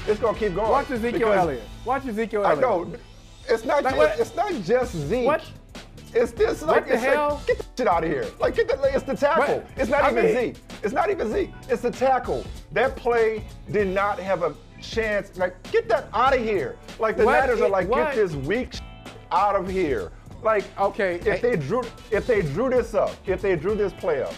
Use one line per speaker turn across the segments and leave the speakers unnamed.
It's going to keep going.
Watch Ezekiel Elliott. Watch Ezekiel Elliott.
I know. It's not just Zeke.
What?
It's this.
What the hell?
Get the shit out of here. It's the tackle.
What?
It's not even Zeke. It's not even Zeke. It's the tackle. That play did not have a chance. Get that out of here. The Niners are get this weak out of here.
Okay.
If they drew this play up,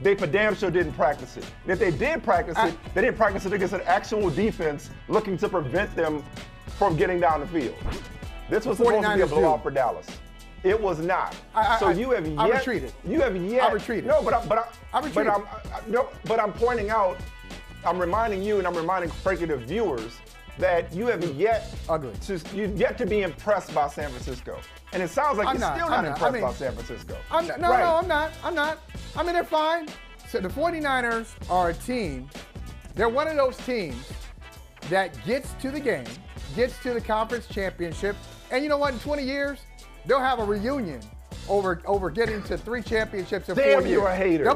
they for damn sure didn't practice it. If they did practice it, they didn't practice it against an actual defense looking to prevent them from getting down the field. This was supposed to be a blowout for Dallas. It was not. You have yet.
I retreated.
You have yet.
I retreated.
No, but I'm pointing out. I'm reminding you, and I'm reminding frankly the viewers that you have yet to be impressed by San Francisco. And it sounds like you're still not impressed by San Francisco.
No, I'm not. I mean, they're fine. So the 49ers are a team. They're one of those teams that gets to the game, gets to the conference championship, and you know what? In 20 years, they'll have a reunion over getting to 3 championships in 4 years.
Damn, you're a hater.
They'll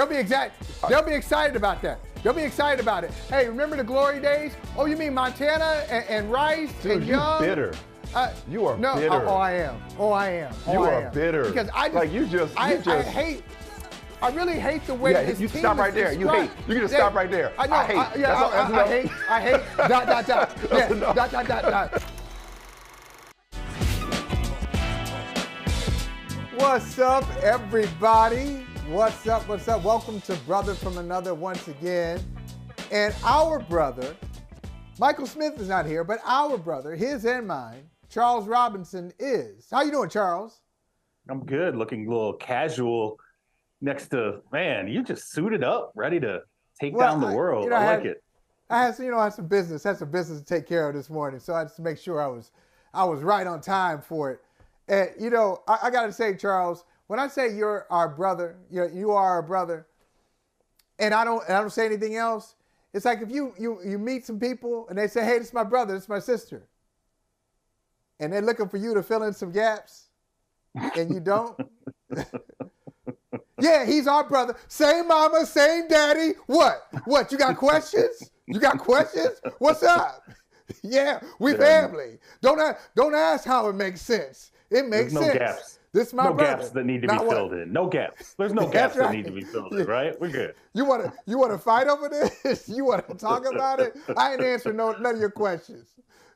be excited about that. They'll be excited about it. Hey, remember the glory days? Oh, you mean Montana and Rice and Young?
You're bitter. You are bitter.
Oh, I am.
You are bitter.
Because I really hate the way this team is.
You stop right there. You hate. You can just stop right there.
I hate. I hate. Dot. What's up, everybody? What's up? Welcome to Brother from Another once again. And our brother, Michael Smith is not here, but our brother, his and mine, Charles Robinson is. How you doing, Charles?
I'm good, looking a little casual next to, man, you just suited up, ready to take down the world. I like it.
I had some business to take care of this morning, so I had to make sure I was right on time for it. And, I got to say, Charles, when I say you're our brother, you are our brother, and I don't say anything else, it's like if you meet some people and they say, hey, this is my brother, this is my sister, and they're looking for you to fill in some gaps, and you don't. Yeah, he's our brother. Same mama, same daddy. What? You got questions? What's up? Yeah, we family. Don't ask how it makes sense. It makes sense.
No gaps.
This is my brother.
No gaps that need to be filled in. No gaps. There's no gaps that need to be filled in, right? We're good.
You want to fight over this? You want to talk about it? I ain't answering none of your questions.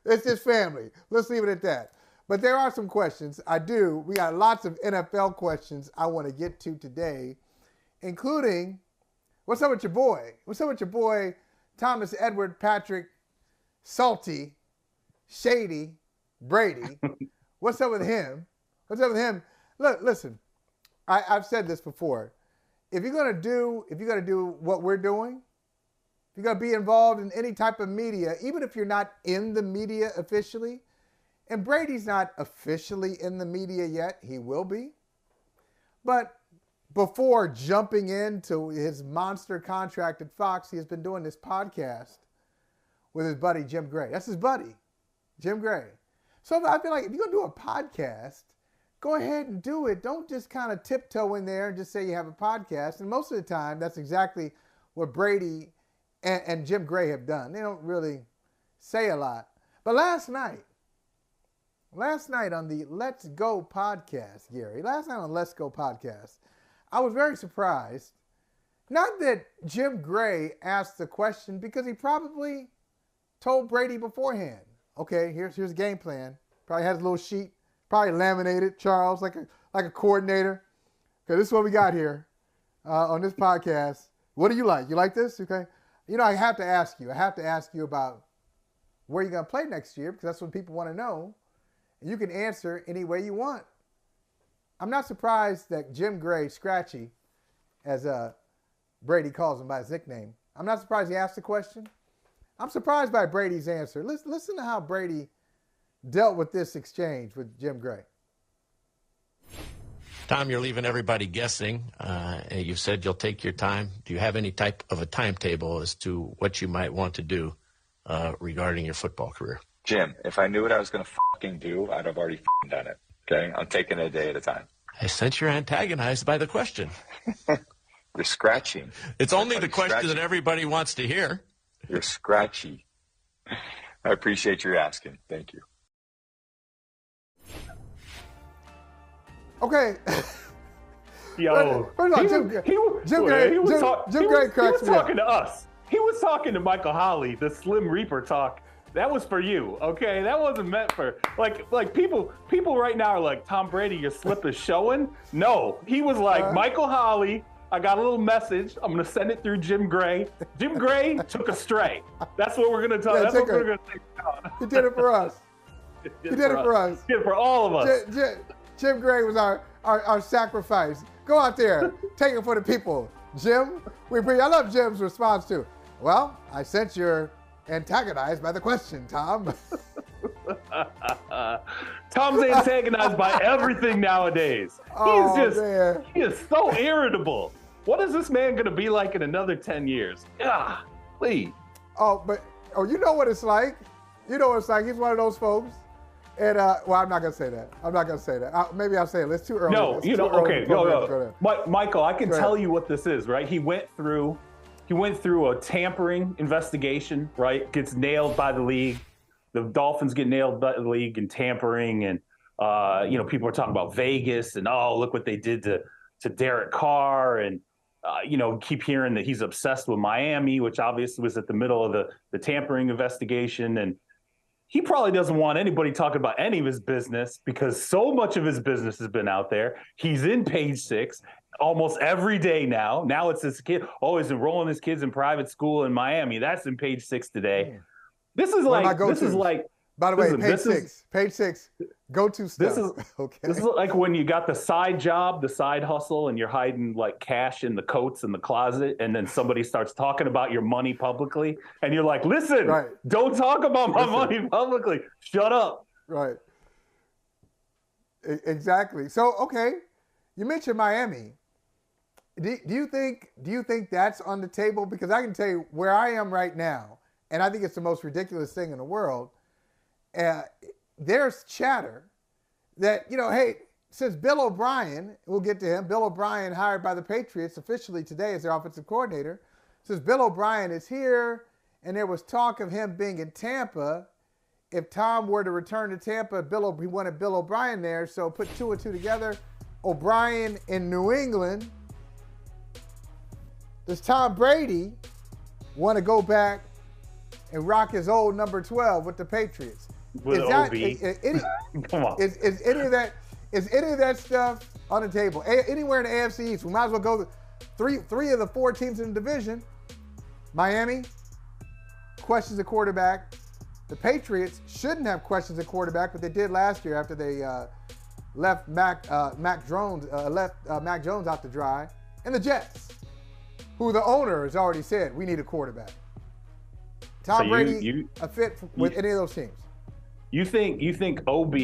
It's just family. Let's leave it at that. But there are some questions. We got lots of NFL questions I want to get to today, including, what's up with your boy? What's up with your boy, Thomas Edward Patrick Salty, Shady, Brady? What's up with him? Look, listen, I've said this before. If you're gonna do what we're doing, if you're gonna be involved in any type of media, even if you're not in the media officially, and Brady's not officially in the media yet, he will be. But before jumping into his monster contract at Fox, he has been doing this podcast with his buddy Jim Gray. That's his buddy, Jim Gray. So I feel like if you're going to do a podcast, go ahead and do it. Don't just kind of tiptoe in there and just say you have a podcast. And most of the time, that's exactly what Brady and Jim Gray have done. They don't really say a lot. But last night on the Let's Go podcast, Gary, I was very surprised. Not that Jim Gray asked the question, because he probably told Brady beforehand. Okay, here's a game plan. Probably has a little sheet, probably laminated, Charles, like a coordinator. Okay, this is what we got here on this podcast. What do you like? You like this? Okay. I have to ask you about where you're going to play next year, because that's what people want to know. And you can answer any way you want. I'm not surprised that Jim Gray, Scratchy, as Brady calls him by his nickname, I'm not surprised he asked the question. I'm surprised by Brady's answer. Listen to how Brady dealt with this exchange with Jim Gray.
Tom, you're leaving everybody guessing. You said you'll take your time. Do you have any type of a timetable as to what you might want to do regarding your football career?
Jim, if I knew what I was going to fucking do, I'd have already fucking done it. Okay? I'm taking it a day at a time.
I sense you're antagonized by the question.
You're scratching.
It's only the question that everybody wants to hear.
You're scratchy. I appreciate your asking. Thank you.
Okay.
Yo,
First of all, Jim Gray cracks me up.
talking to us. He was talking to Michael Holley, the Slim Reaper talk. That was for you, okay? That wasn't meant for like people right now are like, Tom Brady, your slip is showing. No, he was like, Michael Holley, I got a little message. I'm gonna send it through Jim Gray. Jim Gray took a stray. That's what we're gonna talk. That's what we're gonna take out.
He did it for us. He did it for us.
He did it for all of us.
Jim Gray was our sacrifice. Go out there, take it for the people. Jim, I love Jim's response too. Well, I sense you're antagonized by the question, Tom.
Tom's antagonized by everything nowadays. He is so irritable. What is this man going to be like in another 10 years? Please.
You know what it's like. You know what it's like. He's one of those folks. And, I'm not going to say that. Maybe I'll say it. It's too early.
No, Michael, I can tell you what this is, right? He went through a tampering investigation, right? Gets nailed by the league. The Dolphins get nailed by the league in tampering. And, people are talking about Vegas and, look what they did to Derek Carr. And, keep hearing that he's obsessed with Miami, which obviously was at the middle of the tampering investigation. And he probably doesn't want anybody talking about any of his business because so much of his business has been out there. He's in Page Six almost every day now. Now it's his kid. Oh, he's enrolling his kids in private school in Miami. That's in Page Six today.
Man.
This is like.
By the way, Page Six, go-to stuff.
This is like when you got the side job, the side hustle, and you're hiding like cash in the coats in the closet, and then somebody starts talking about your money publicly, and you're like, listen, don't talk about my money publicly. Shut up.
Right. Exactly. So, okay, you mentioned Miami. Do you think that's on the table? Because I can tell you where I am right now, and I think it's the most ridiculous thing in the world. There's chatter that, hey, since Bill O'Brien, we'll get to him, Bill O'Brien hired by the Patriots officially today as their offensive coordinator, since Bill O'Brien is here and there was talk of him being in Tampa, if Tom were to return to Tampa, he wanted Bill O'Brien there, so put two and two together, O'Brien in New England. Does Tom Brady want to go back and rock his old number 12 with the Patriots?
With OB. Come on.
Is any of that stuff on the table? Anywhere in the AFC East, we might as well go three of the four teams in the division. Miami, questions at quarterback. The Patriots shouldn't have questions at quarterback, but they did last year after they left Mac Jones out to dry. And the Jets, who the owner has already said, we need a quarterback. Tom Brady, a fit with any of those teams.
You think OB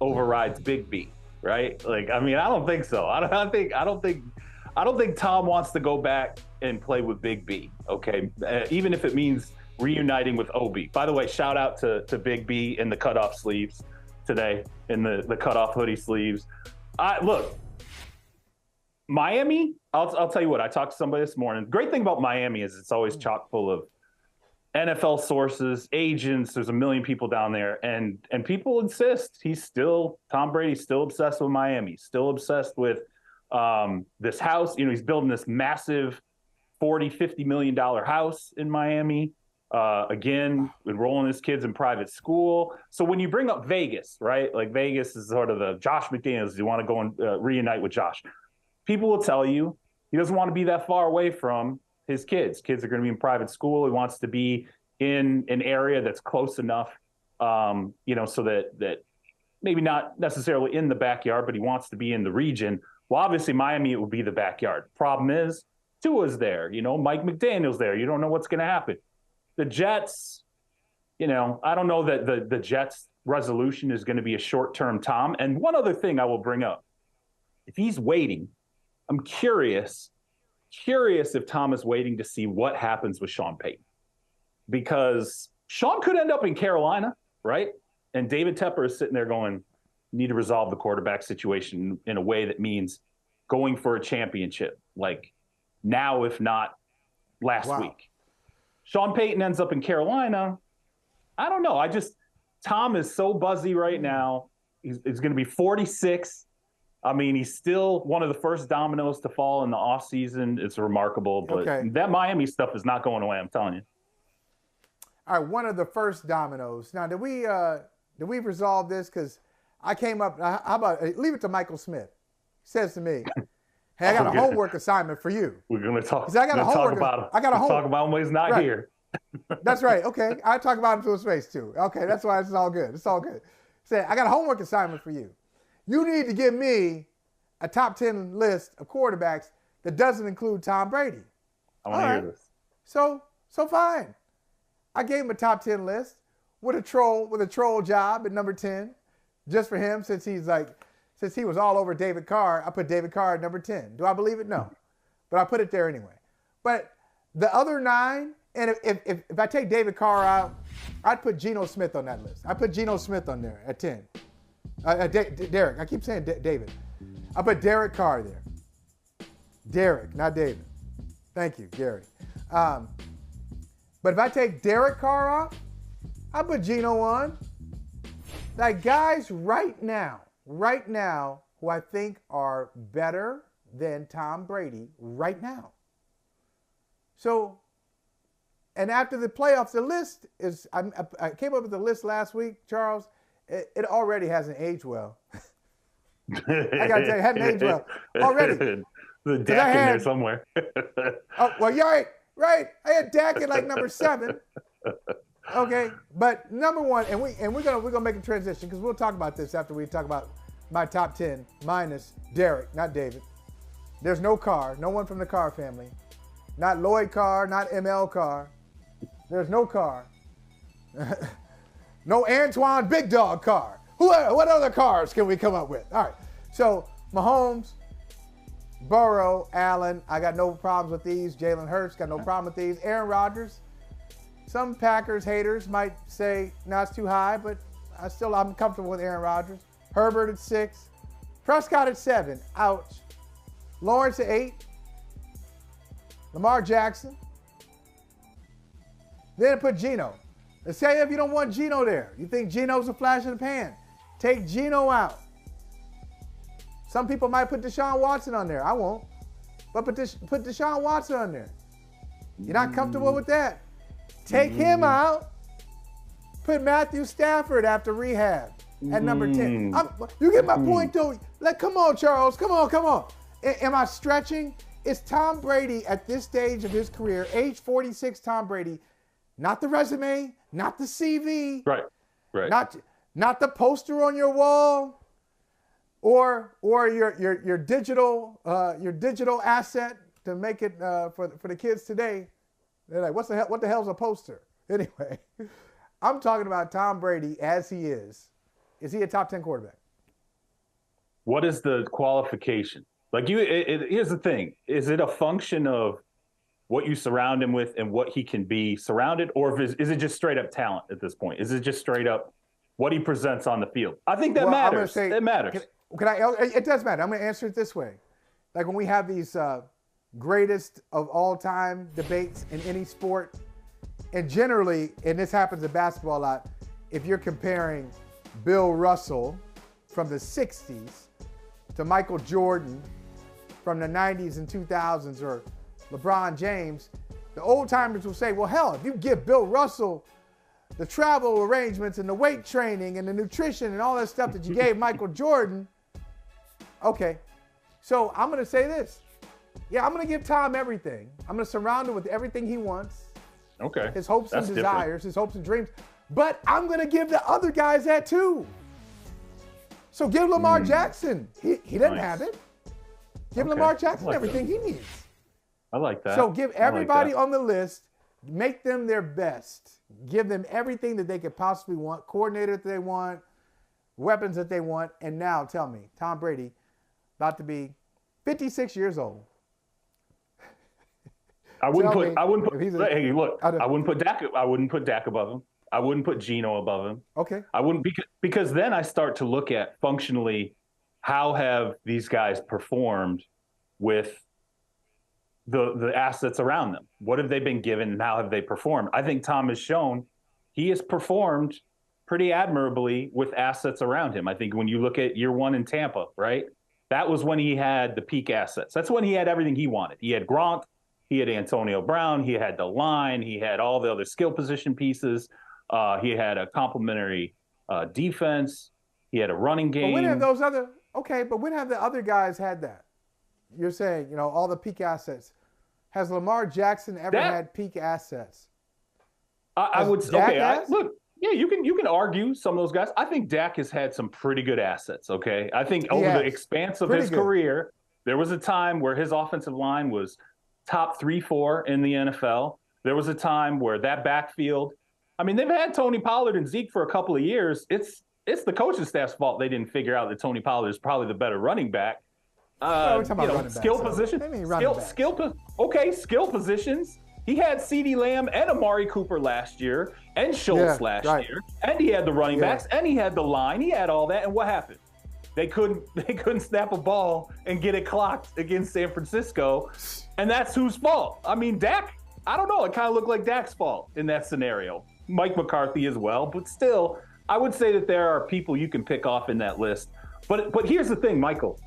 overrides Big B, right? Like, I mean, I don't think so. I don't think Tom wants to go back and play with Big B. Okay, even if it means reuniting with OB. By the way, shout out to Big B in the cutoff sleeves today, in the cutoff hoodie sleeves. Look, Miami. I'll tell you what. I talked to somebody this morning. The great thing about Miami is it's always chock full of NFL sources, agents. There's a million people down there, and people insist Tom Brady's still obsessed with Miami, still obsessed with this house. He's building this massive $40-50 million house in Miami. Again, enrolling his kids in private school. So when you bring up Vegas, right? Like Vegas is sort of the Josh McDaniels. You want to go and reunite with Josh. People will tell you he doesn't want to be that far away from his kids. Kids are going to be in private school. He wants to be in an area that's close enough, so that maybe not necessarily in the backyard, but he wants to be in the region. Well, obviously Miami, it would be the backyard. Problem is, Tua's there, Mike McDaniel's there. You don't know what's going to happen. The Jets, I don't know that the Jets resolution is going to be a short-term Tom. And one other thing I will bring up, if he's waiting, I'm curious if Tom is waiting to see what happens with Sean Payton, because Sean could end up in Carolina, right? And David Tepper is sitting there going, need to resolve the quarterback situation in a way that means going for a championship, like now, if not last week. Sean Payton ends up in Carolina. I don't know. Tom is so buzzy right now. He's going to be 46. I mean, he's still one of the first dominoes to fall in the offseason. It's remarkable, but that Miami stuff is not going away, I'm telling you.
All right, one of the first dominoes. Now, did we resolve this? Because I came up, how about, leave it to Michael Smith. He says to me, hey, I got a homework assignment for you.
We're going to talk,
I got a homework.
I got to talk about him when he's not here.
That's right. Okay. I talk about him to his face too. Okay. That's why it's all good. It's all good. Say, I got a homework assignment for you. You need to give me a top 10 list of quarterbacks that doesn't include Tom Brady.
I want to hear this.
So fine. I gave him a top 10 list with a troll job at number 10, just for him since he was all over David Carr. I put David Carr at number 10. Do I believe it? No. But I put it there anyway. But the other 9, and if I take David Carr out, I'd put Geno Smith on that list. I put Geno Smith on there at 10. Derek. I keep saying David. I put Derek Carr there. Derek, not David. Thank you, Gary. But if I take Derek Carr off, I put Geno on. Like guys right now, who I think are better than Tom Brady right now. So, and after the playoffs, the list is, I came up with the list last week, Charles. It already hasn't aged well. I got to tell you, it hasn't aged well already.
The Dak in there somewhere.
Oh, well, you're right. I had Dak at like number 7. Okay, but number 1, and we're gonna make a transition because we'll talk about this after we talk about my top 10 minus Derek, not David. There's no Carr, no one from the Carr family, not Lloyd Carr, not ML Carr. There's no Carr. No Antoine Big Dog Carr. What other cars can we come up with? All right. So Mahomes, Burrow, Allen. I got no problems with these. Jalen Hurts, got no problem with these. Aaron Rodgers. Some Packers haters might say, no, it's too high, but I'm comfortable with Aaron Rodgers. Herbert at 6. Prescott at 7. Ouch. Lawrence at 8. Lamar Jackson. Then I put Geno. Let's say if you don't want Geno there, you think Geno's a flash in the pan, take Geno out. Some people might put Deshaun Watson on there. I won't. But put Deshaun Watson on there. You're not comfortable with that? Take him out. Put Matthew Stafford after rehab at number 10. You get my point, though. Come on, Charles. Come on. Am I stretching? Is Tom Brady at this stage of his career, age 46 Tom Brady, not the resume, not the CV,
right,
not the poster on your wall, or your digital asset to make it for the kids today. They're like, what the hell's a poster? Anyway, I'm talking about Tom Brady as he is. Is he a top 10 quarterback?
What is the qualification? Like here's the thing. Is it a function of what you surround him with and what he can be surrounded? Or is it just straight up talent at this point? Is it just straight up what he presents on the field? I think that matters. It matters.
It does matter. I'm going to answer it this way. Like when we have these greatest of all time debates in any sport, and generally, and this happens in basketball a lot, if you're comparing Bill Russell from the 60s to Michael Jordan from the 90s and 2000s or LeBron James, the old timers will say, well, hell, if you give Bill Russell the travel arrangements and the weight training and the nutrition and all that stuff that you gave Michael Jordan, okay. So I'm going to say this. Yeah, I'm going to give Tom everything. I'm going to surround him with everything he wants.
Okay.
His hopes and desires, his hopes and dreams. But I'm going to give the other guys that too. So give Lamar Jackson. He doesn't have it. Give Lamar Jackson everything he needs.
I like that.
So give everybody on the list, make them their best. Give them everything that they could possibly want, coordinator that they want, weapons that they want. And now tell me, Tom Brady, about to be 56 years old.
I wouldn't put Dak above him. I wouldn't put Geno above him.
Okay.
I wouldn't because then I start to look at functionally how have these guys performed with the assets around them. What have they been given, and how have they performed? I think Tom has shown he has performed pretty admirably with assets around him. I think when you look at year one in Tampa, right? That was when he had the peak assets. That's when he had everything he wanted. He had Gronk, he had Antonio Brown, he had the line, he had all the other skill position pieces. He had a complementary defense. He had a running game.
But when have those other but when have the other guys had that? You're saying, all the peak assets. Has Lamar Jackson ever had peak assets?
I would say, look, yeah, you can argue some of those guys. I think Dak has had some pretty good assets, okay? I think over the expanse of his career, there was a time where his offensive line was top 3-4 in the NFL. There was a time where that backfield, I mean, they've had Tony Pollard and Zeke for a couple of years. It's the coaching staff's fault they didn't figure out that Tony Pollard is probably the better running back. Skill positions. Skill positions. He had CeeDee Lamb and Amari Cooper last year, and Schultz last year, and he had the running backs, and he had the line. He had all that, and what happened? They couldn't snap a ball and get it clocked against San Francisco, and that's whose fault? I mean, Dak. I don't know. It kind of looked like Dak's fault in that scenario. Mike McCarthy as well, but still, I would say that there are people you can pick off in that list. But here's the thing, Michael.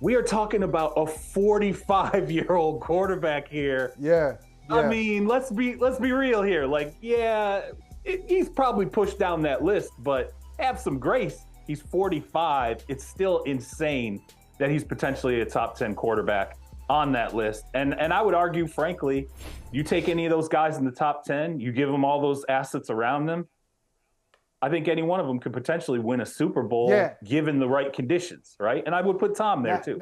We are talking about a 45-year-old quarterback here.
Yeah.
I mean, let's be real here. Like, he's probably pushed down that list, but have some grace. He's 45. It's still insane that he's potentially a top 10 quarterback on that list. And I would argue, frankly, you take any of those guys in the top 10, you give them all those assets around them, I think any one of them could potentially win a Super Bowl given the right conditions, right? And I would put Tom there too.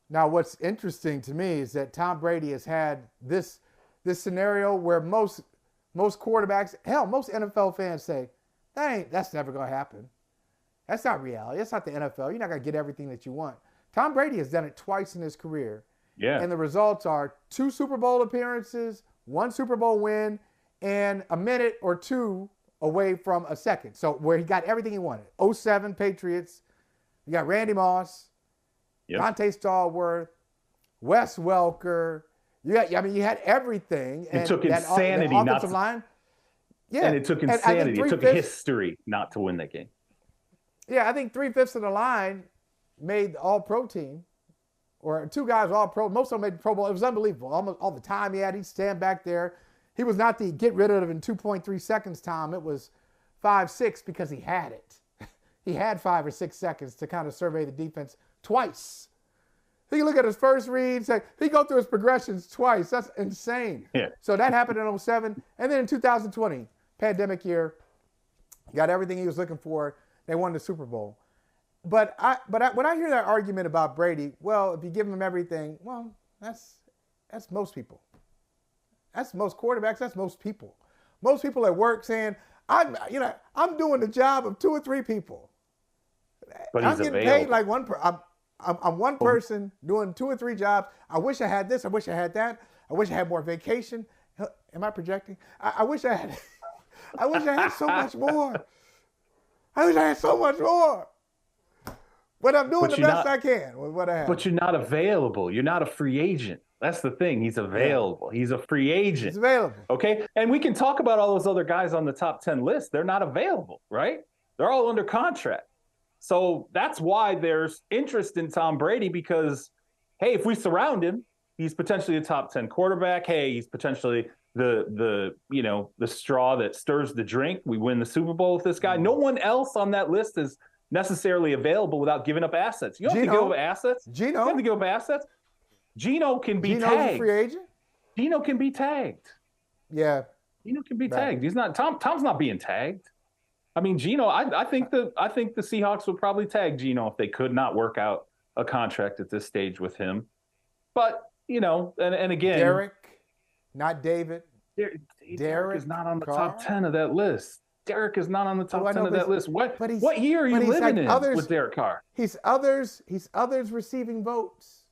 Now, what's interesting to me is that Tom Brady has had this scenario where most quarterbacks, hell, most NFL fans say, that's never going to happen. That's not reality. That's not the NFL. You're not going to get everything that you want. Tom Brady has done it twice in his career.
Yeah.
And the results are 2 Super Bowl appearances, 1 Super Bowl win, and a minute or 2 away from a second. So where he got everything he wanted. 07 Patriots. You got Randy Moss. Dante Stallworth, Wes Welker. You had everything.
It took insanity not to
line.
And it took insanity. It took history not to win that game.
Yeah, I think 3/5 of the line made the All-Pro team, or 2 guys All-Pro. Most of them made the Pro Bowl. It was unbelievable. Almost all the time he had, he'd stand back there. He was not the get rid of it in 2.3 seconds time. It was 5-6 because he had it. He had 5 or 6 seconds to kind of survey the defense twice. He look at his first read, he go through his progressions twice. That's insane.
Yeah.
So that happened in 07. And then in 2020, pandemic year, got everything he was looking for. They won the Super Bowl. But when I hear that argument about Brady, well, if you give him everything, well, that's most people. That's most quarterbacks. That's most people. Most people at work saying, I'm doing the job of 2 or 3 people.
But
I'm getting paid like one. I'm one person doing 2 or 3 jobs. I wish I had this. I wish I had that. I wish I had more vacation. Am I projecting? I wish I had. I wish I had so much more. I wish I had so much more. But I'm doing the best I can with what I have.
But you're not available. You're not a free agent. That's the thing. He's available. He's a free agent.
He's available.
Okay? And we can talk about all those other guys on the top 10 list. They're not available, right? They're all under contract. So that's why there's interest in Tom Brady because, hey, if we surround him, he's potentially a top 10 quarterback. Hey, he's potentially the straw that stirs the drink. We win the Super Bowl with this guy. No one else on that list is necessarily available without giving up assets. You don't have to give up assets. You don't have to give up assets. Geno can be tagged.
A free agent?
Geno can be tagged.
Yeah.
Geno can be tagged. He's not Tom's not being tagged. I mean, Geno, I think the Seahawks would probably tag Geno if they could not work out a contract at this stage with him. But, and again.
Derek, not David.
Derek is not on the top 10 of that list. Derek is not on the top 10 of that list. What year are you living in with Derek Carr?
He's others receiving votes.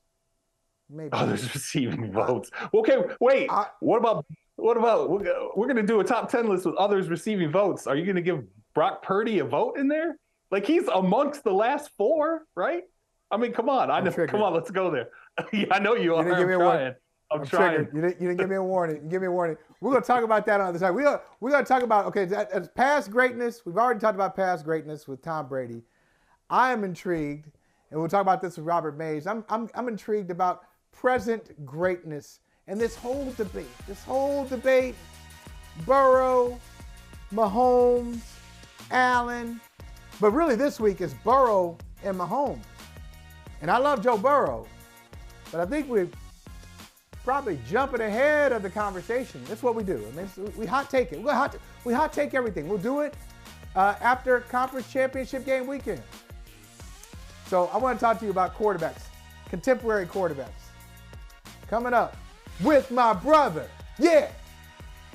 Maybe.
Others receiving votes. Okay, wait. What about we're going to do a top 10 list with others receiving votes. Are you going to give Brock Purdy a vote in there? Like he's amongst the last 4, right? I mean, come on. Come on, let's go there. Yeah, I know you are.
didn't give me a warning.
I'm trying.
You didn't give me a warning. You give me a warning. We're going to talk about that on the other side. We're going to talk about, okay, as past greatness. We've already talked about past greatness with Tom Brady. I am intrigued, and we'll talk about this with Robert Mays. I'm intrigued about present greatness and this whole debate. Burrow, Mahomes, Allen. But really this week is Burrow and Mahomes. And I love Joe Burrow, but I think we're probably jumping ahead of the conversation. That's what we do. I mean, we hot take it. We hot take everything. We'll do it after conference championship game weekend. So I want to talk to you about quarterbacks, contemporary quarterbacks. Coming up with my brother,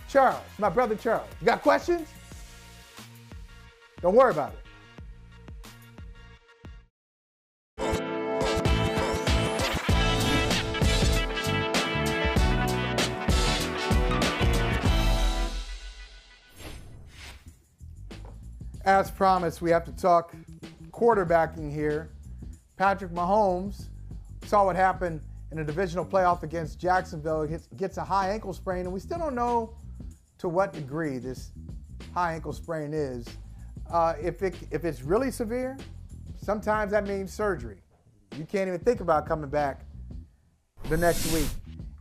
Charles, my brother Charles. You got questions? Don't worry about it. As promised, we have to talk quarterbacking here. Patrick Mahomes saw what happened in a divisional playoff against Jacksonville. He gets a high ankle sprain, and we still don't know to what degree this high ankle sprain is. If it's really severe, sometimes that means surgery. You can't even think about coming back the next week.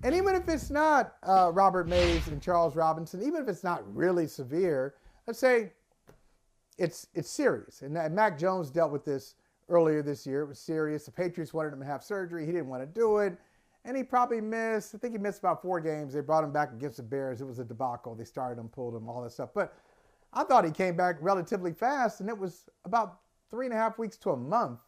And even if it's not Robert Mays and Charles Robinson, even if it's not really severe, let's say it's serious. And Mac Jones dealt with this earlier this year. It was serious. The Patriots wanted him to have surgery. He didn't want to do it. And he probably missed, I think he missed about 4 games. They brought him back against the Bears. It was a debacle. They started him, pulled him, all that stuff. But I thought he came back relatively fast, and it was about 3.5 weeks to a month.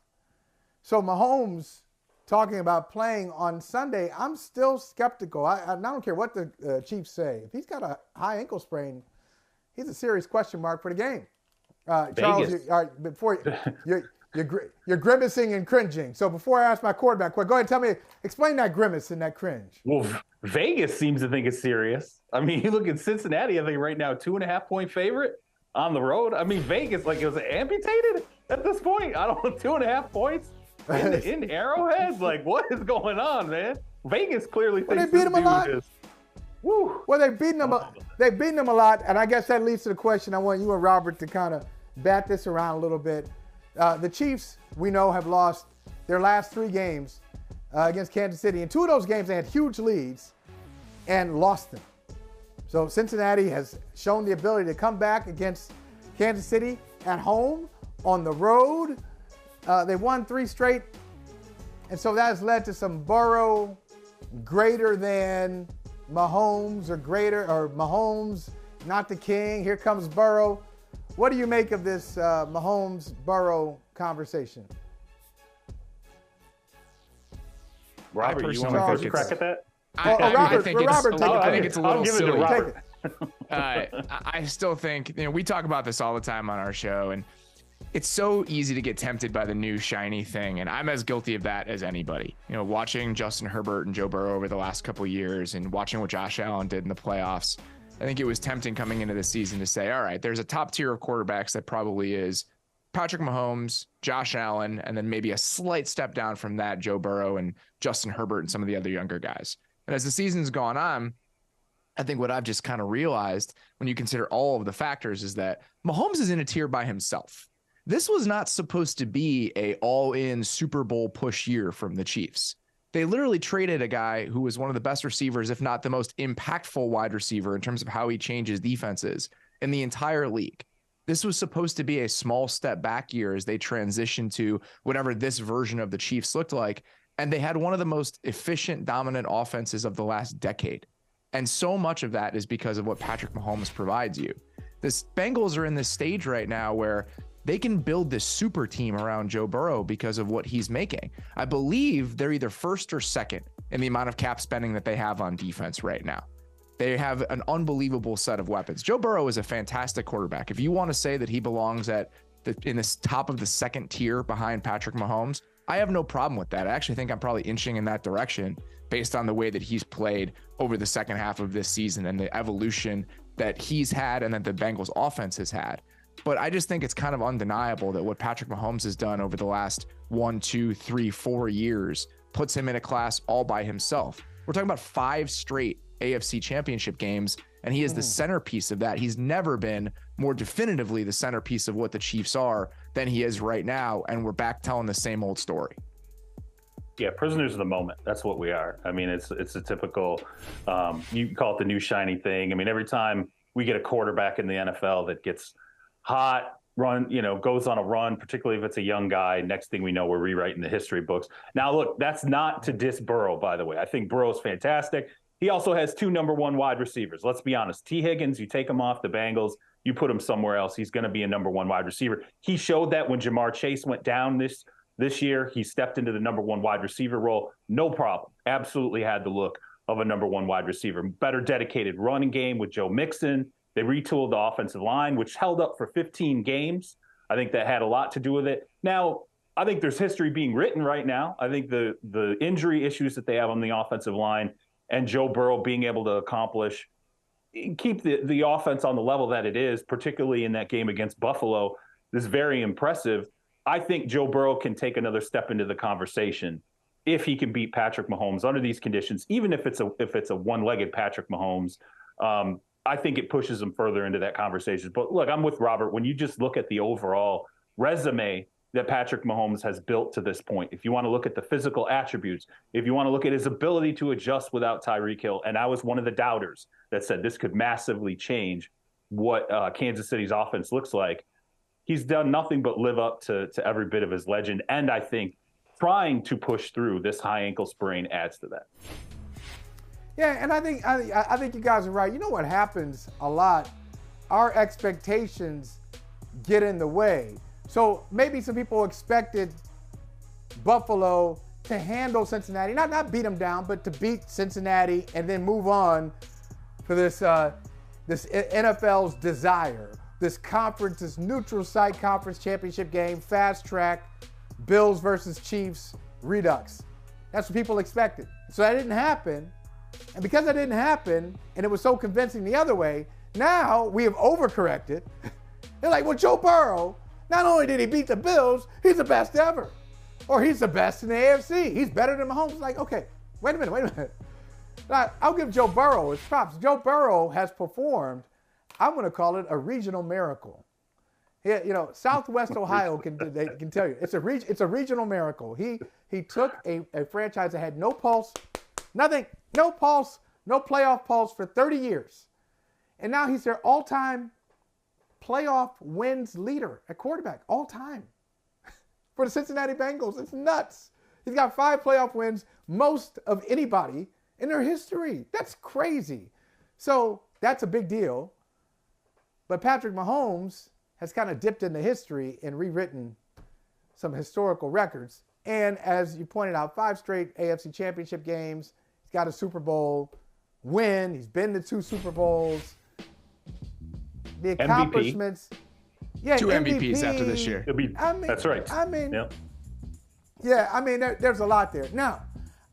So Mahomes talking about playing on Sunday, I'm still skeptical. I don't care what the Chiefs say. If he's got a high ankle sprain, he's a serious question mark for the game. Charles, before you're grimacing and cringing. So before I ask my quarterback, go ahead and explain that grimace and that cringe.
Well, Vegas seems to think it's serious. I mean, you look at Cincinnati, I think right now 2.5-point favorite on the road. I mean, Vegas, like, it was amputated at this point. I don't know, 2.5 points in Arrowhead. Like, what is going on, man? Vegas clearly thinks
they beat him a lot.
Woo.
Well, they've beaten him a lot, and I guess that leads to the question I want you and Robert to kind of bat this around a little bit. The Chiefs, we know, have lost their last 3 games against Kansas City. In 2 of those games, they had huge leads and lost them. So Cincinnati has shown the ability to come back against Kansas City at home, on the road. They won 3 straight, and so that has led to some Burrow greater than Mahomes or Mahomes, not the king. Here comes Burrow. What do you make of this Mahomes-Burrow conversation?
Robert, you want to take a crack at that?
I
think it's a little silly.
Robert.
I still think, we talk about this all the time on our show, and it's so easy to get tempted by the new shiny thing, and I'm as guilty of that as anybody. Watching Justin Herbert and Joe Burrow over the last couple of years and watching what Josh Allen did in the playoffs, I think it was tempting coming into the season to say, all right, there's a top tier of quarterbacks that probably is Patrick Mahomes, Josh Allen, and then maybe a slight step down from that, Joe Burrow and Justin Herbert and some of the other younger guys. And as the season's gone on, I think what I've just kind of realized when you consider all of the factors is that Mahomes is in a tier by himself. This was not supposed to be a all-in Super Bowl push year from the Chiefs. They literally traded a guy who was one of the best receivers, if not the most impactful wide receiver in terms of how he changes defenses in the entire league. This was supposed to be a small step back year as they transitioned to whatever this version of the Chiefs looked like. And they had one of the most efficient, dominant offenses of the last decade. And so much of that is because of what Patrick Mahomes provides you. The Bengals are in this stage right now where they can build this super team around Joe Burrow because of what he's making. I believe they're either first or second in the amount of cap spending that they have on defense right now. They have an unbelievable set of weapons. Joe Burrow is a fantastic quarterback. If you want to say that he belongs in the top of the second tier behind Patrick Mahomes, I have no problem with that. I actually think I'm probably inching in that direction based on the way that he's played over the second half of this season and the evolution that he's had and that the Bengals offense has had. But I just think it's kind of undeniable that what Patrick Mahomes has done over the last 1, 2, 3, 4 years puts him in a class all by himself. We're talking about 5 straight AFC championship games, and he is the centerpiece of that. He's never been more definitively the centerpiece of what the Chiefs are than he is right now, and we're back telling the same old story.
Yeah, prisoners of the moment. That's what we are. I mean, it's a typical, you can call it the new shiny thing. I mean, every time we get a quarterback in the NFL that gets hot, goes on a run, particularly if it's a young guy, next thing we know, we're rewriting the history books. Now, look, that's not to diss Burrow, by the way. I think Burrow's fantastic. He also has 2 number 1 wide receivers. Let's be honest. T. Higgins, you take him off the Bengals, you put him somewhere else, he's going to be a number 1 wide receiver. He showed that when Jamar Chase went down this year. He stepped into the number 1 wide receiver role. No problem. Absolutely had the look of a number 1 wide receiver. Better dedicated running game with Joe Mixon. They retooled the offensive line, which held up for 15 games. I think that had a lot to do with it. Now, I think there's history being written right now. I think the injury issues that they have on the offensive line and Joe Burrow being able to keep the offense on the level that it is, particularly in that game against Buffalo, is very impressive. I think Joe Burrow can take another step into the conversation if he can beat Patrick Mahomes under these conditions, even if it's a one-legged Patrick Mahomes. I think it pushes him further into that conversation. But look, I'm with Robert. When you just look at the overall resume that Patrick Mahomes has built to this point, if you want to look at the physical attributes, if you want to look at his ability to adjust without Tyreek Hill, and I was one of the doubters that said this could massively change what Kansas City's offense looks like, he's done nothing but live up to every bit of his legend. And I think trying to push through this high ankle sprain adds to that.
Yeah, and I think you guys are right. You know what happens a lot? Our expectations get in the way. So maybe some people expected Buffalo to handle Cincinnati, not beat them down, but to beat Cincinnati and then move on for this NFL's desire, this conference, this neutral site conference championship game, fast track, Bills versus Chiefs, redux. That's what people expected. So that didn't happen. And because that didn't happen, and it was so convincing the other way, now we have overcorrected. They're like, well, Joe Burrow, not only did he beat the Bills, he's the best ever. Or he's the best in the AFC. He's better than Mahomes. Like, okay, wait a minute. I'll give Joe Burrow his props. Joe Burrow has performed, I'm going to call it a regional miracle. Southwest Ohio can tell you. It's a regional miracle. He took a franchise that had no pulse, nothing, no pulse, no playoff pulse for 30 years. And now he's their all-time playoff wins leader at quarterback, all time. For the Cincinnati Bengals, it's nuts. He's got 5 playoff wins, most of anybody in their history. That's crazy. So that's a big deal. But Patrick Mahomes has kind of dipped into history and rewritten some historical records. And as you pointed out, 5 straight AFC championship games. He's got a Super Bowl win. He's been to 2 Super Bowls. The accomplishments.
MVP.
Yeah,
2 MVPs after this year.
That's right.
There's a lot there. Now,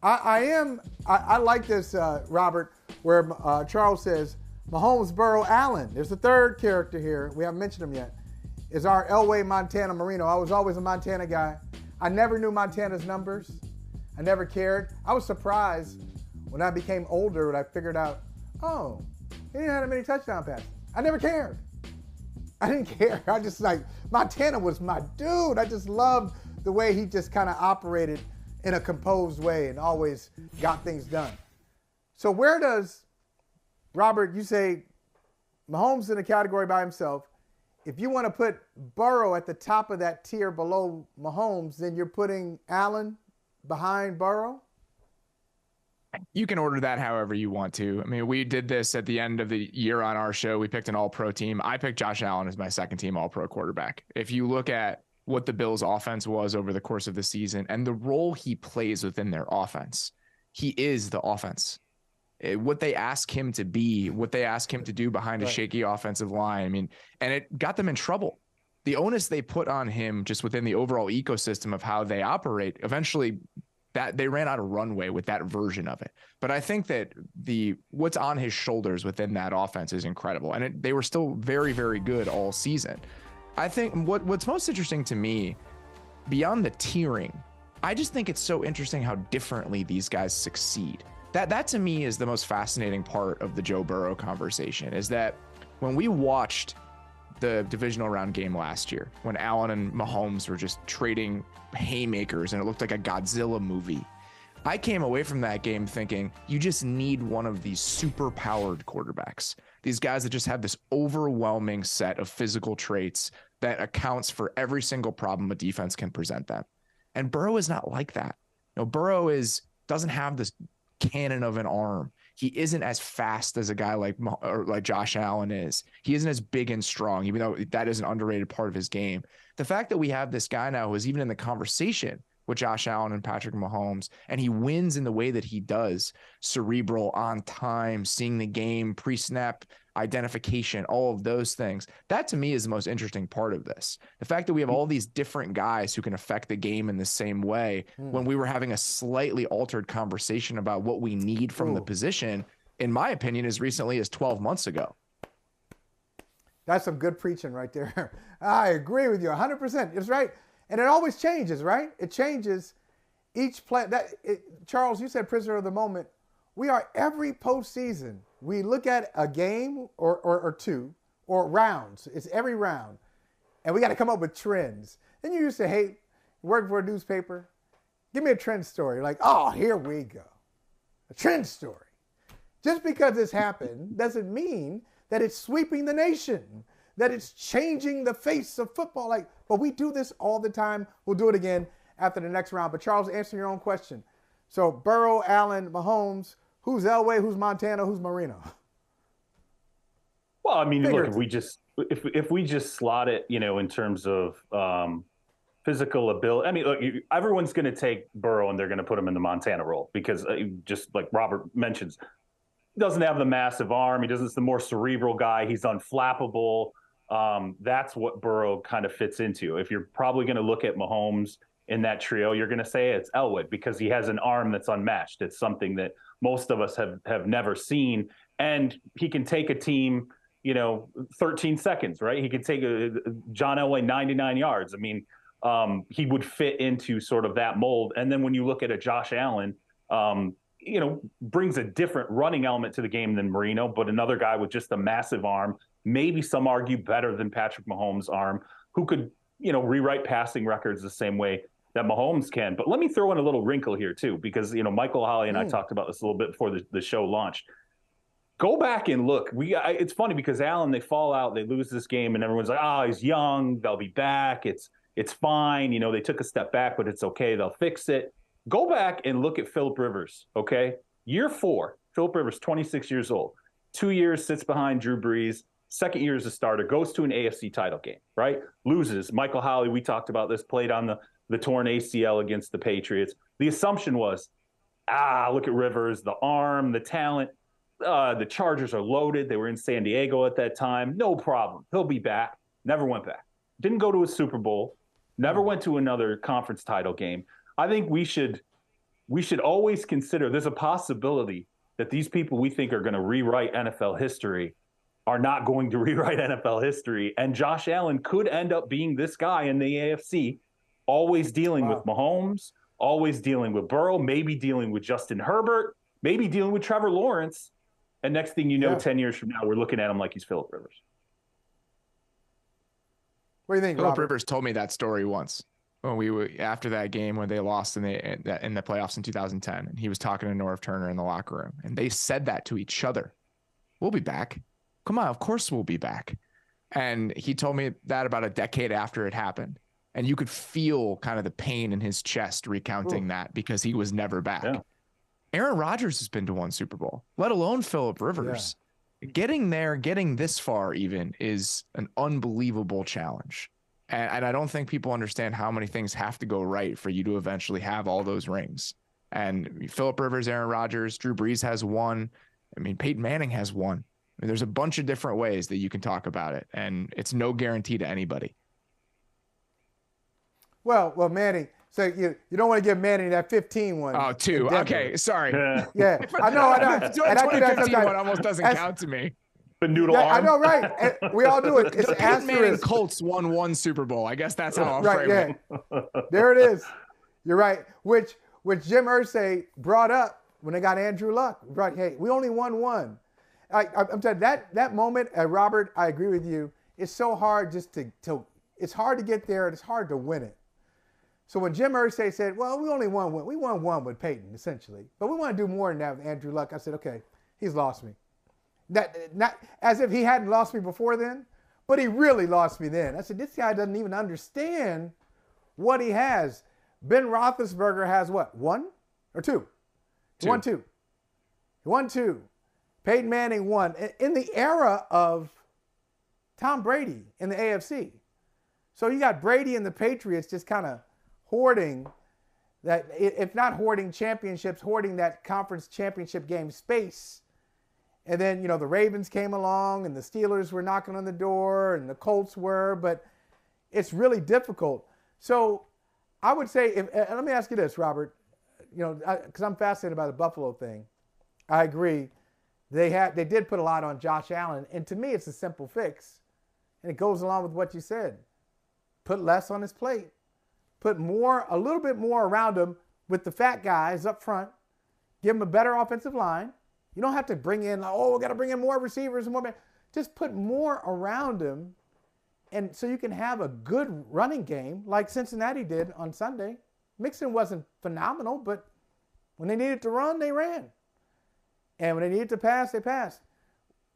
I like this, Robert, where Charles says, Mahomes, Burrow, Allen. There's a third character here. We haven't mentioned him yet. Is our Elway Montana Marino. I was always a Montana guy. I never knew Montana's numbers. I never cared. I was surprised when I became older when I figured out, oh, he didn't have that many touchdown passes. I never cared. I didn't care. I just Montana was my dude. I just loved the way he just kind of operated in a composed way and always got things done. So where does, Robert, you say Mahomes in a category by himself. If you want to put Burrow at the top of that tier below Mahomes, then you're putting Allen behind Burrow?
You can order that however you want to. I mean, we did this at the end of the year on our show. We picked an all-pro team. I picked Josh Allen as my second team all-pro quarterback. If you look at what the Bills' offense was over the course of the season and the role he plays within their offense, he is the offense. What they ask him to be, what they ask him to do behind a shaky offensive line. I mean, and it got them in trouble. The onus they put on him just within the overall ecosystem of how they operate, eventually that they ran out of runway with that version of it. But I think that what's on his shoulders within that offense is incredible. And they were still very, very good all season. I think what's most interesting to me, beyond the tiering I just think it's so interesting how differently these guys succeed. That to me is the most fascinating part of the Joe Burrow conversation, is that when we watched the divisional round game last year, when Allen and Mahomes were just trading haymakers and it looked like a Godzilla movie, I came away from that game thinking you just need one of these super powered quarterbacks. These guys that just have this overwhelming set of physical traits that accounts for every single problem a defense can present them. And Burrow is not like that. Burrow doesn't have this cannon of an arm. He isn't as fast as a guy like Josh Allen is. He isn't as big and strong, even though that is an underrated part of his game. The fact that we have this guy now who is even in the conversation with Josh Allen and Patrick Mahomes, and he wins in the way that he does, cerebral, on time, seeing the game, pre-snap identification, all of those things. That to me is the most interesting part of this. The fact that we have all these different guys who can affect the game in the same way when we were having a slightly altered conversation about what we need from the position, in my opinion, as recently as 12 months ago.
That's some good preaching right there. I agree with you 100%. It's right. And it always changes, right? It changes each play. Charles, you said prisoner of the moment. We are every postseason. We look at a game or two or rounds. It's every round. And we got to come up with trends. Then you used to hate working for a newspaper. Give me a trend story. Like, oh, here we go. A trend story. Just because this happened doesn't mean that it's sweeping the nation, that it's changing the face of football. But we do this all the time. We'll do it again after the next round. But Charles, answer your own question. So Burrow, Allen, Mahomes, who's Elway, who's Montana, who's Marino?
Well, I mean, look, if we just slot it, in terms of physical ability. I mean, look, everyone's going to take Burrow and they're going to put him in the Montana role because just like Robert mentions, he doesn't have the massive arm. He's the more cerebral guy. He's unflappable. That's what Burrow kind of fits into. If you're probably going to look at Mahomes in that trio, you're going to say it's Elway because he has an arm that's unmatched. It's something that most of us have never seen. And he can take a team, 13 seconds, right? He could take John Elway 99 yards. I mean, he would fit into sort of that mold. And then when you look at a Josh Allen, brings a different running element to the game than Marino, but another guy with just a massive arm, maybe some argue better than Patrick Mahomes' arm, who could, rewrite passing records the same way that Mahomes can. But let me throw in a little wrinkle here too, because, Michael Holley and I talked about this a little bit before the show launched. Go back and look. It's funny because Allen, they fall out, they lose this game, and everyone's like, oh, he's young, they'll be back. It's fine. They took a step back, but it's okay. They'll fix it. Go back and look at Phillip Rivers, okay? Year 4, Phillip Rivers, 26 years old. 2 years sits behind Drew Brees. Second year as a starter, goes to an AFC title game, right? Loses. Michael Holley, we talked about this, played on the torn ACL against the Patriots. The assumption was, look at Rivers, the arm, the talent. The Chargers are loaded. They were in San Diego at that time. No problem. He'll be back. Never went back. Didn't go to a Super Bowl. Never went to another conference title game. I think we should always consider there's a possibility that these people we think are going to rewrite NFL history are not going to rewrite NFL history. And Josh Allen could end up being this guy in the AFC, always dealing with Mahomes, always dealing with Burrow, maybe dealing with Justin Herbert, maybe dealing with Trevor Lawrence. And next thing you know, 10 years from now, we're looking at him like he's Phillip Rivers.
What do you think,
Phillip
Robert?
Rivers told me that story once. When we were after that game when they lost in the playoffs in 2010, and he was talking to Norv Turner in the locker room, and they said that to each other. We'll be back. Come on, of course we'll be back. And he told me that about a decade after it happened, and you could feel kind of the pain in his chest recounting that because he was never back. Yeah. Aaron Rodgers has been to one Super Bowl, let alone Phillip Rivers. Yeah. Getting this far even is an unbelievable challenge. And I don't think people understand how many things have to go right for you to eventually have all those rings. And Phillip Rivers, Aaron Rodgers, Drew Brees has one. I mean, Peyton Manning has one. I mean, there's a bunch of different ways that you can talk about it, and it's no guarantee to anybody.
Well, Manning. So you don't want to give Manning that 15 one.
Oh, 2. Okay, sorry.
Yeah, I know. And
the 2015 one almost doesn't count to me.
The noodle arm.
I know, right? And we all do it. It's
Peyton Manning Colts won 1 Super Bowl. I guess that's how I'll frame it.
There it is. You're right. Which Jim Irsay brought up when they got Andrew Luck. Right? Hey, we only won one. I'm telling you, that moment, Robert, I agree with you. It's so hard just to it's hard to get there and it's hard to win it. So when Jim Irsay said, well, we only won one. We won one with Peyton, essentially. But we want to do more than that with Andrew Luck. I said, okay, he's lost me. Not as if he hadn't lost me before then, but he really lost me then. I said, this guy doesn't even understand what he has. Ben Roethlisberger has what, one or two? He won two. He won two. Peyton Manning won. In the era of Tom Brady in the AFC. So you got Brady and the Patriots just kind of hoarding that, if not hoarding championships, hoarding that conference championship game space. And then, the Ravens came along and the Steelers were knocking on the door and the Colts were, but it's really difficult. So I would say, and let me ask you this, Robert, because I'm fascinated by the Buffalo thing. I agree. They did put a lot on Josh Allen. And to me, it's a simple fix. And it goes along with what you said. Put less on his plate. Put a little bit more around him with the fat guys up front. Give him a better offensive line. You don't have to bring in, we got to bring in more receivers and more. Just put more around him. And so you can have a good running game like Cincinnati did on Sunday. Mixon wasn't phenomenal, but when they needed to run, they ran. And when they needed to pass, they passed.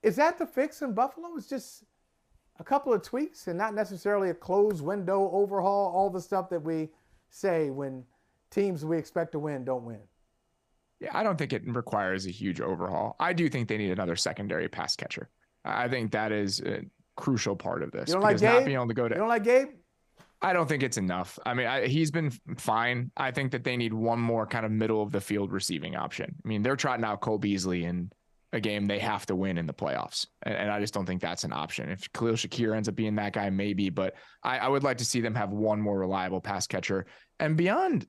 Is that the fix in Buffalo? It's just a couple of tweaks and not necessarily a closed window overhaul, all the stuff that we say when teams we expect to win don't win.
Yeah, I don't think it requires a huge overhaul. I do think they need another secondary pass catcher. I think that is a crucial part of this.
You don't like Gabe?
Not being able to go to,
you don't like Gabe?
I don't think it's enough. I mean, he's been fine. I think that they need one more kind of middle of the field receiving option. I mean, they're trotting out Cole Beasley in a game they have to win in the playoffs. And I just don't think that's an option. If Khalil Shakir ends up being that guy, maybe, but I would like to see them have one more reliable pass catcher. And beyond,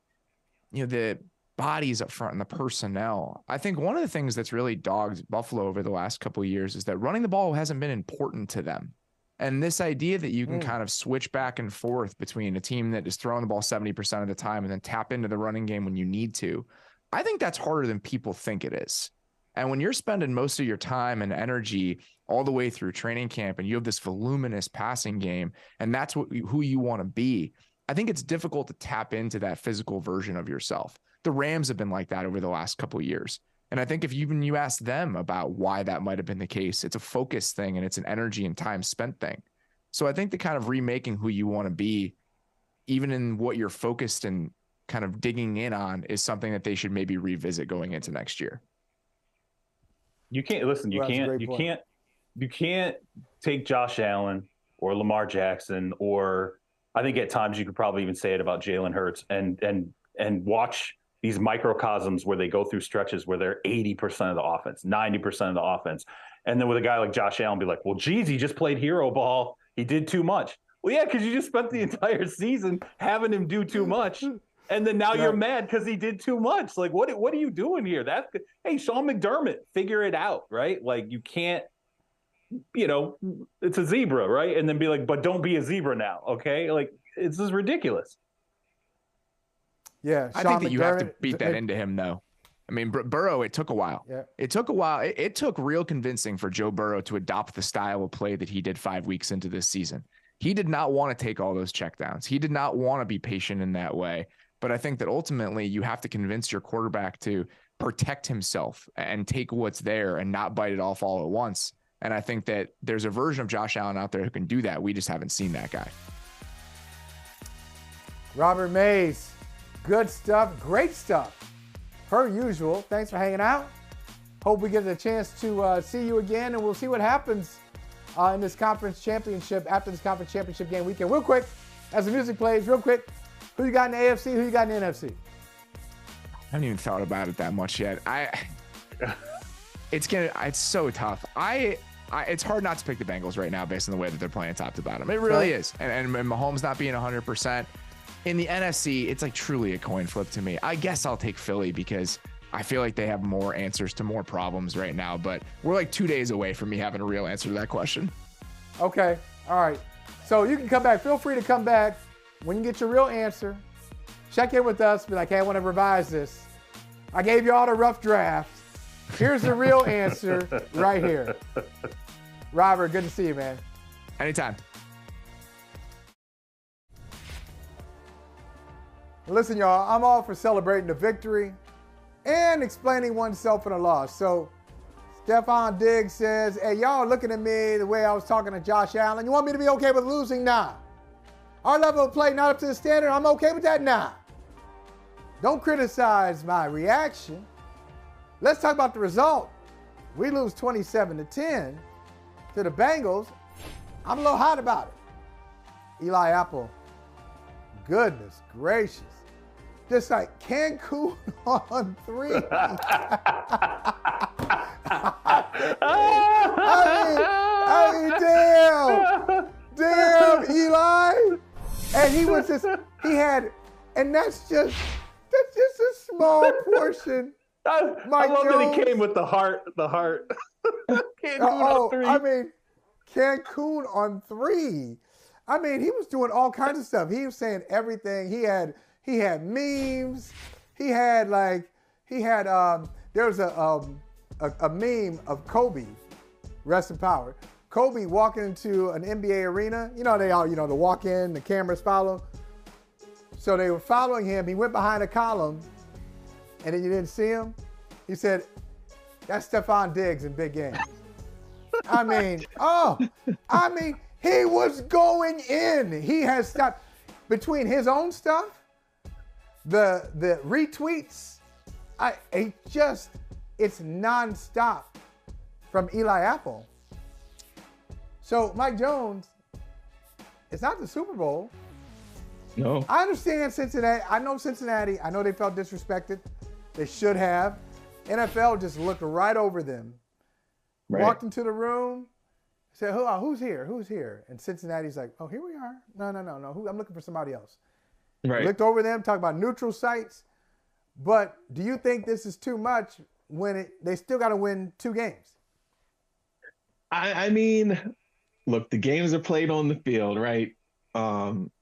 the bodies up front and the personnel, I think one of the things that's really dogged Buffalo over the last couple of years is that running the ball hasn't been important to them. And this idea that you can kind of switch back and forth between a team that is throwing the ball 70% of the time and then tap into the running game when you need to, I think that's harder than people think it is. And when you're spending most of your time and energy all the way through training camp and you have this voluminous passing game, and that's who you want to be, I think it's difficult to tap into that physical version of yourself. The Rams have been like that over the last couple of years. And I think if you ask them about why that might have been the case, it's a focus thing and it's an energy and time spent thing. So I think the kind of remaking who you want to be, even in what you're focused and kind of digging in on, is something that they should maybe revisit going into next year.
You can't take Josh Allen or Lamar Jackson, or I think at times you could probably even say it about Jalen Hurts and watch these microcosms where they go through stretches where they're 80% of the offense, 90% of the offense. And then with a guy like Josh Allen, be like, well, geez, he just played hero ball. He did too much. Well, yeah, because you just spent the entire season having him do too much. And then now you're mad because he did too much. Like, what are you doing here? Hey, Sean McDermott, figure it out, right? Like, you can't, it's a zebra, right? And then be like, but don't be a zebra now, okay? Like, it's just ridiculous.
Yeah,
I think that you have to beat that into him, though. I mean, Burrow, it took a while. Yeah. It took a while. It took real convincing for Joe Burrow to adopt the style of play that he did 5 weeks into this season. He did not want to take all those checkdowns. He did not want to be patient in that way. But I think that ultimately you have to convince your quarterback to protect himself and take what's there and not bite it off all at once. And I think that there's a version of Josh Allen out there who can do that. We just haven't seen that guy.
Robert Mays. Good stuff. Great stuff. Per usual. Thanks for hanging out. Hope we get a chance to see you again, and we'll see what happens in this conference championship, after this conference championship game weekend. Real quick, as the music plays, real quick, who you got in the AFC, who you got in the NFC?
I haven't even thought about it that much yet. It's so tough. It's hard not to pick the Bengals right now based on the way that they're playing top to bottom. It really is. And Mahomes not being 100%. In the NFC, it's like truly a coin flip to me. I guess I'll take Philly because I feel like they have more answers to more problems right now, but we're like 2 days away from me having a real answer to that question.
Okay. All right. So you can come back. Feel free to come back when you get your real answer. check in with us. Be like, hey, I want to revise this. I gave you all the rough drafts. Here's the real answer right here. Robert, good to see you, man.
Anytime.
Listen, y'all, I'm all for celebrating the victory and explaining oneself in a loss. So Stefon Diggs says, hey, y'all looking at me the way I was talking to Josh Allen. You want me to be okay with losing? Nah. Our level of play not up to the standard. I'm okay with that? Nah. Don't criticize my reaction. Let's talk about the result. We lose 27-10 to the Bengals. I'm a little hot about it. Eli Apple, goodness gracious. Just like Cancun on 3. I mean, damn, Eli. And he was just, and that's just a small portion.
I love that he came with the heart. Cancun on 3.
I mean, Cancun on 3. I mean, he was doing all kinds of stuff. He was saying everything. He had memes. There was a meme of Kobe, rest in power. Kobe walking into an NBA arena. You know, they walk in, the cameras follow. So they were following him. He went behind a column, and then you didn't see him. He said, that's Stefon Diggs in big games. I mean, he was going in. He has stopped between his own stuff, the retweets. It's nonstop from Eli Apple. So Mike Jones, it's not the Super Bowl.
No.
I understand Cincinnati. I know Cincinnati. I know they felt disrespected. They should have. NFL just looked right over them.
Right.
Walked into the room, said, who's here? Who's here? And Cincinnati's like, oh, here we are. No. I'm looking for somebody else.
Right.
Looked over them, talked about neutral sites. But do you think this is too much when they still got to win 2 games?
I mean, look, the games are played on the field, right?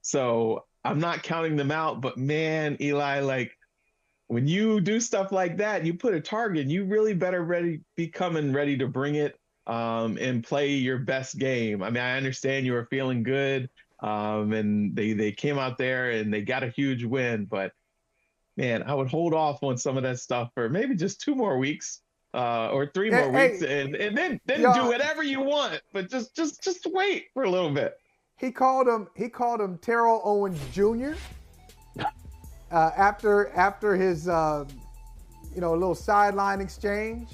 So I'm not counting them out, but man, Eli, like when you do stuff like that, you put a target, you really better be coming ready to bring it and play your best game. I mean, I understand you were feeling good and they came out there and they got a huge win, but man, I would hold off on some of that stuff for maybe just 2 more weeks. Or 3 more weeks, and then do whatever you want, but just wait for a little bit.
He called him Terrell Owens Jr. After his little sideline exchange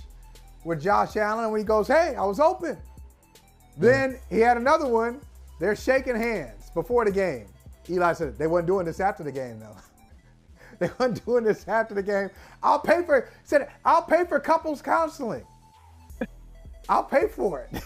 with Josh Allen when he goes, hey, I was open. Then he had another one. They're shaking hands before the game. Eli said they weren't doing this after the game though. They weren't doing this after the game. I'll pay for couples counseling. I'll pay for it.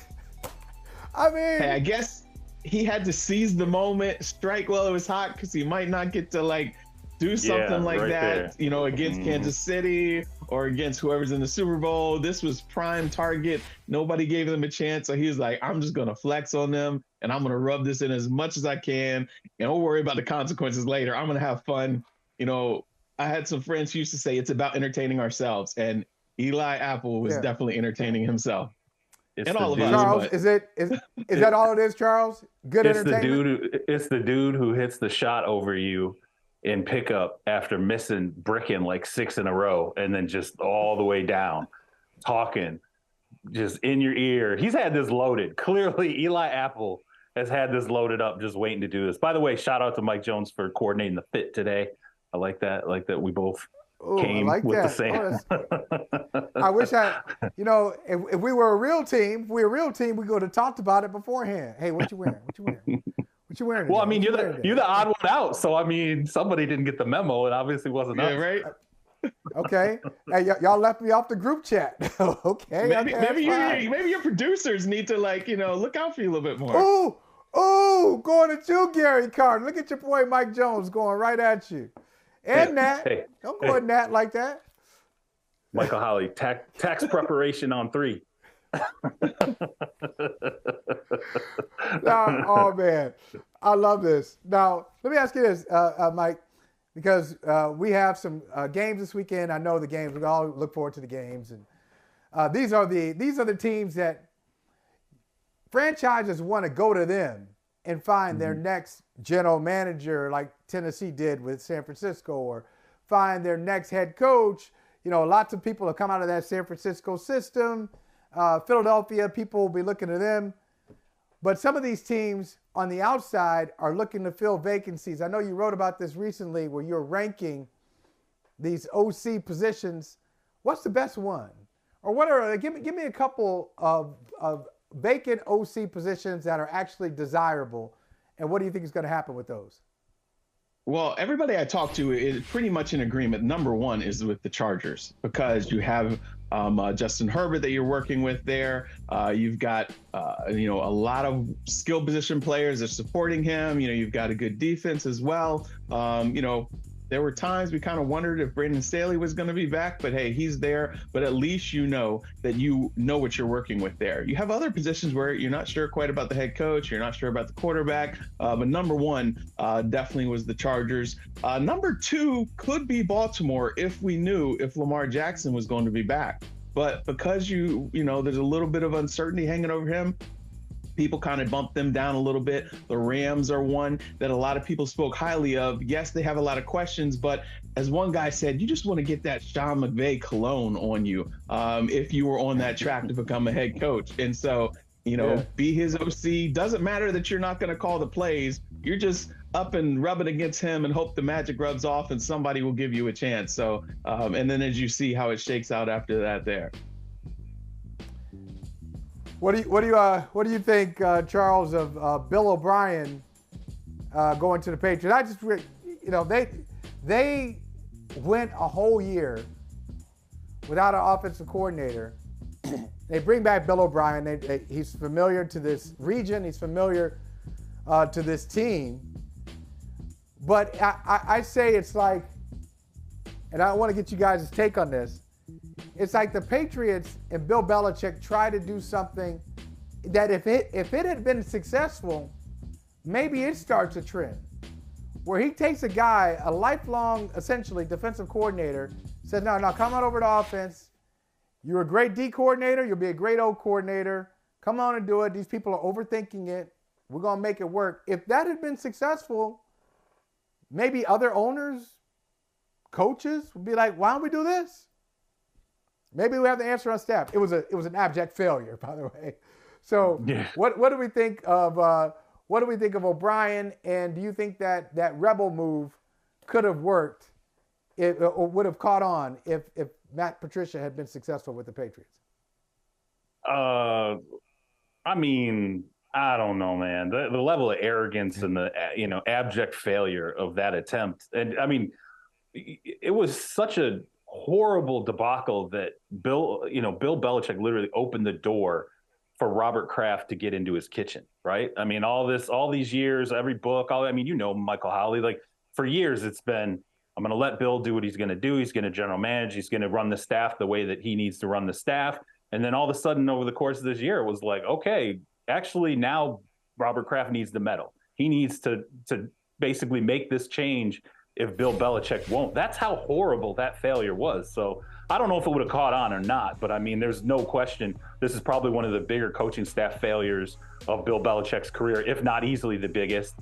I mean,
hey, I guess he had to seize the moment, strike while it was hot, because he might not get to do something like that, there. Against Kansas City or against whoever's in the Super Bowl. This was prime target. Nobody gave them a chance. So he was like, I'm just going to flex on them and I'm going to rub this in as much as I can. And don't worry about the consequences later. I'm going to have fun. I had some friends who used to say it's about entertaining ourselves, and Eli Apple was definitely entertaining himself.
It's
and all of us.
Charles, is that all it is, Charles? Good entertainment?
It's the dude who hits the shot over you in pickup after missing bricking 6 in a row and then just all the way down, talking, just in your ear. He's had this loaded. Clearly, Eli Apple has had this loaded up, just waiting to do this. By the way, shout out to Mike Jones for coordinating the fit today. I like that. I like that we both came with the same.
I wish if we were a real team, we could have talked about it beforehand. Hey, what you wearing? What you wearing? What you wearing?
Well, I mean, you're the odd one out. So, I mean, somebody didn't get the memo. It obviously wasn't us.
Right?
Okay. Hey, y'all left me off the group chat. Okay.
Maybe your producers need to look out for you a little bit more.
Ooh, going at you, Gary Carter. Look at your boy Mike Jones going right at you. And Nat. Don't go at Nat like that.
Michael Holley, tax preparation on 3.
Oh, man. I love this. Now, let me ask you this, Mike. because we have some games this weekend. I know the games. We all look forward to the games, and these are the teams that franchises want to go to them and find their next general manager, like Tennessee did with San Francisco, or find their next head coach. You know, lots of people have come out of that San Francisco system. Philadelphia, people will be looking to them. But some of these teams on the outside are looking to fill vacancies. I know you wrote about this recently where you're ranking these OC positions. What's the best one? Or what are, give me a couple of vacant OC positions that are actually desirable, and what do you think is going to happen with those?
Well, everybody I talk to is pretty much in agreement. Number one is with the Chargers, because you have Justin Herbert that you're working with there. You've got, a lot of skill position players that are supporting him. You know, you've got a good defense as well. There were times we kind of wondered if Brandon Staley was going to be back, but hey, he's there. But at least you know that you know what you're working with there. You have other positions where you're not sure quite about the head coach, you're not sure about the quarterback. But number one definitely was the Chargers. Number two could be Baltimore if we knew if Lamar Jackson was going to be back. But because there's a little bit of uncertainty hanging over him, people kind of bumped them down a little bit. The Rams are one that a lot of people spoke highly of. Yes, they have a lot of questions, but as one guy said, you just want to get that Sean McVay cologne on you if you were on that track to become a head coach. And so, be his OC. Doesn't matter that you're not going to call the plays. You're just up and rubbing against him and hope the magic rubs off and somebody will give you a chance. So, and then as you see how it shakes out after that there.
What do you think, Charles, of Bill O'Brien going to the Patriots? They went a whole year without an offensive coordinator. They bring back Bill O'Brien. He's familiar to this region. He's familiar to this team. But I say it's like, and I want to get you guys' take on this. It's like the Patriots and Bill Belichick try to do something that if it had been successful, maybe it starts a trend where he takes a guy, a lifelong, essentially, defensive coordinator, says, no, come on over to offense. You're a great D coordinator. You'll be a great O coordinator. Come on and do it. These people are overthinking it. We're going to make it work. If that had been successful, maybe other owners, coaches would be like, why don't we do this? Maybe we have the answer on staff. It was an abject failure, by the way. So yeah. What do we think of O'Brien? And do you think that rebel move could have worked or would have caught on if Matt Patricia had been successful with the Patriots?
I don't know, man. The level of arrogance and the abject failure of that attempt, and it was such a horrible debacle that Bill Belichick literally opened the door for Robert Kraft to get into his kitchen, right? All these years, every book, Michael Holley, like for years it's been, I'm going to let Bill do what he's going to do. He's going to general manage. He's going to run the staff the way that he needs to run the staff. And then all of a sudden over the course of this year, it was like, okay, actually now Robert Kraft needs to meddle. He needs to basically make this change if Bill Belichick won't. That's how horrible that failure was. So I don't know if it would have caught on or not, but there's no question this is probably one of the bigger coaching staff failures of Bill Belichick's career, if not easily the biggest.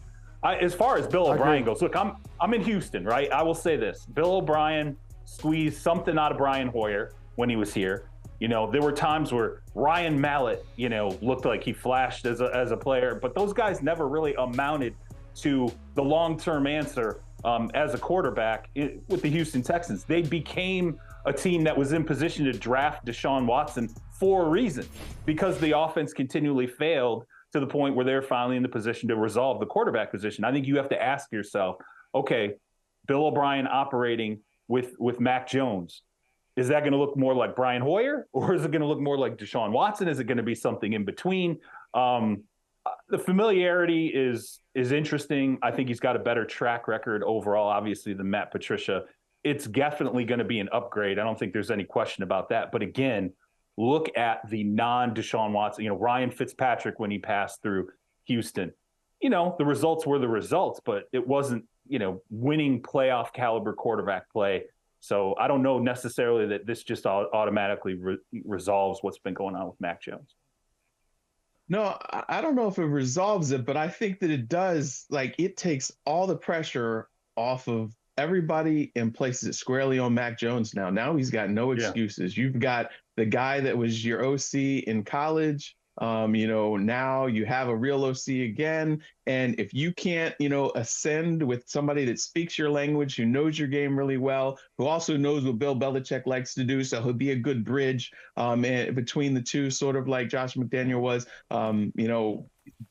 As far as Bill O'Brien goes, look, I'm in Houston, right? I will say this. Bill O'Brien squeezed something out of Brian Hoyer when he was here. There were times where Ryan Mallett, looked like he flashed as a player, but those guys never really amounted to the long-term answer as a quarterback with the Houston Texans. They became a team that was in position to draft Deshaun Watson for a reason, because the offense continually failed to the point where they're finally in the position to resolve the quarterback position. I think you have to ask yourself, okay, Bill O'Brien operating with Mac Jones, is that going to look more like Brian Hoyer, or is it going to look more like Deshaun Watson? Is it going to be something in between? The familiarity is interesting. I think he's got a better track record overall, obviously, than Matt Patricia. It's definitely going to be an upgrade. I don't think there's any question about that. But again, look at the non-Deshaun Watson, Ryan Fitzpatrick when he passed through Houston. The results were the results, but it wasn't winning playoff caliber quarterback play. So I don't know necessarily that this just automatically resolves what's been going on with Mac Jones.
No, I don't know if it resolves it, but I think that it does. Like, it takes all the pressure off of everybody and places it squarely on Mac Jones now. Now he's got no excuses. You've got the guy that was your OC in college. Now you have a real OC again. And if you can't, ascend with somebody that speaks your language, who knows your game really well, who also knows what Bill Belichick likes to do, so he'll be a good bridge and between the two, sort of like Josh McDaniel was,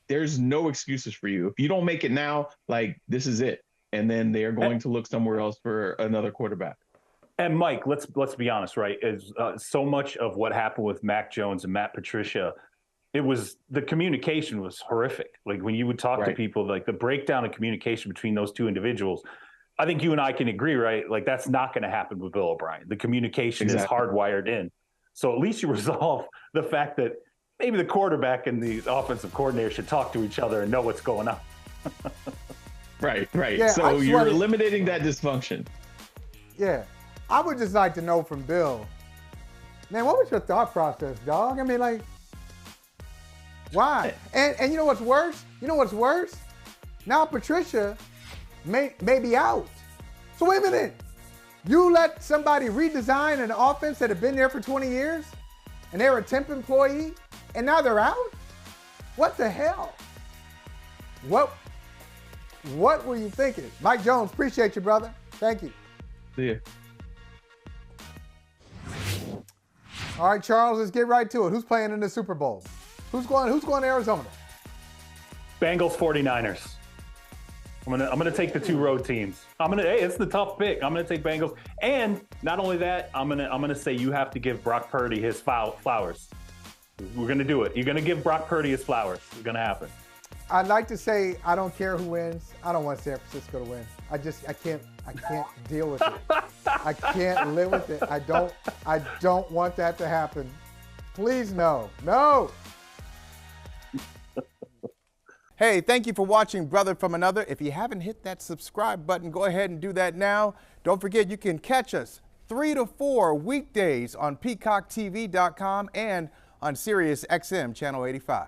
there's no excuses for you. If you don't make it now, like, this is it. And then they're going to look somewhere else for another quarterback.
And Mike, let's be honest, right? Is so much of what happened with Mac Jones and Matt Patricia, the communication was horrific. Like, when you would talk to people, like, the breakdown of communication between those two individuals, I think you and I can agree, right? Like, that's not going to happen with Bill O'Brien. The communication is hardwired in. So at least you resolve the fact that maybe the quarterback and the offensive coordinator should talk to each other and know what's going on.
Right.
Yeah,
so you're eliminating that dysfunction.
Yeah. I would just like to know from Bill, man, what was your thought process, dog? I mean, like, why? And you know what's worse? Now Patricia may be out. So wait a minute. You let somebody redesign an offense that had been there for 20 years, and they were a temp employee, and now they're out? What the hell? What were you thinking? Mike Jones, appreciate you, brother. Thank you.
See ya.
All right, Charles, let's get right to it. Who's playing in the Super Bowl? Who's going to Arizona?
Bengals 49ers. I'm gonna take the two road teams. Hey, it's the tough pick. I'm gonna take Bengals. And not only that, I'm gonna say you have to give Brock Purdy his flowers. We're gonna do it. You're gonna give Brock Purdy his flowers. It's gonna happen.
I'd like to say I don't care who wins. I don't want San Francisco to win. I can't deal with it. I can't live with it. I don't want that to happen. Please, no. Hey, thank you for watching Brother from Another. If you haven't hit that subscribe button, go ahead and do that now. Don't forget, you can catch us 3 to 4 weekdays on PeacockTV.com and on Sirius XM Channel 85.